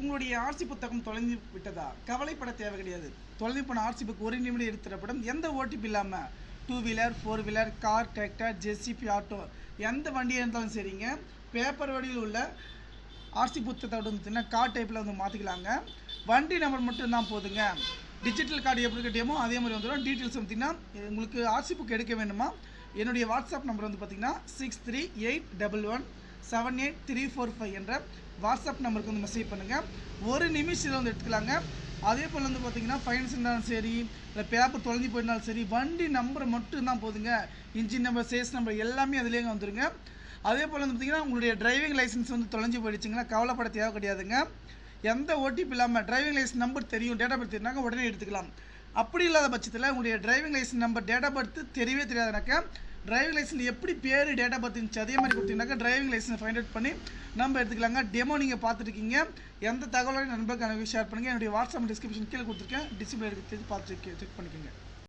உங்களுடைய ஆர்சி புத்தகம் தொலைந்து விட்டதா? கவலைப்பட தேவை கிடையாது. தொலைந்து போன ஆர்சி புக் ஒரு நிமிடம் எடுத்துடப்படும். எந்த ஓடிபி இல்லாமல் 2 wheeler 4 wheeler car tractor JCB auto எந்த வண்டியாக இருந்தாலும் சரிங்க, பேப்பர் வடிவில் உள்ள ஆர்சி புத்தகத்தோட வந்து கார்டு டைப்பில் வந்து மாற்றிக்கலாங்க. வண்டி நம்பர் மட்டும் தான் போதுங்க. டிஜிட்டல் கார்டு எப்படி கட்டியமோ அதே மாதிரி வந்துடும். டீட்டெயில்ஸ் பார்த்தீங்கன்னா உங்களுக்கு ஆர்சி புக் எடுக்க வேண்டுமா, என்னுடைய வாட்ஸ்அப் நம்பர் வந்து பார்த்தீங்கன்னா 6381178345 என்ற வாட்ஸ்அப் நம்பருக்கு வந்து மெசேஜ் பண்ணுங்கள். ஒரு நிமிஷத்தில் வந்து எடுத்துக்கலாங்க. அதே போல் வந்து பார்த்தீங்கன்னா ஃபைனான்ஸ் இருந்தாலும் சரி, இல்லை பேப்பர் தொலைஞ்சி போயிருந்தாலும் சரி, வண்டி நம்பர் மட்டும் தான் போதுங்க. இன்ஜின் நம்பர் சேஸ் நம்பர் எல்லாமே அதுலேயே வந்துருங்க. அதே போல் வந்து பார்த்தீங்கன்னா உங்களுடைய டிரைவிங் லைசன்ஸ் வந்து தொலைஞ்சி போயிடுச்சுங்கன்னா கவலைப்பட தேவை கிடையாதுங்க. எந்த ஓடிபி இல்லாமல் டிரைவிங் லைசன்ஸ் நம்பர் தெரியும், டேட்டா பர்த் தெரியுனாங்க உடனே எடுத்துக்கலாம். அப்படி இல்லாத பட்சத்தில் உங்களுடைய driving licence number date of birth தெரியவே தெரியாதுனாக்கா டிரைவிங் லைசன்ஸ் எப்படி பேர் டேட்டா பர்த் இருந்துச்சு அதே மாதிரி கொடுத்தீங்கன்னாக்கா டிரைவிங் லைசன்ஸ் ஃபைண்ட் அவுட் பண்ணி நம்ம எடுத்துக்கலாங்க. டெமோ நீங்கள் பார்த்துருக்கீங்க. எந்த தகவலையும் நண்பர்களுக்கு ஷேர் பண்ணுங்கள். என்னுடைய வாட்ஸ்அப் டிஸ்கிரிப்ஷன் கீழே கொடுத்துருக்கேன். டிஸ்பிளே எடுத்து பார்த்து செக் பண்ணிக்கோங்க.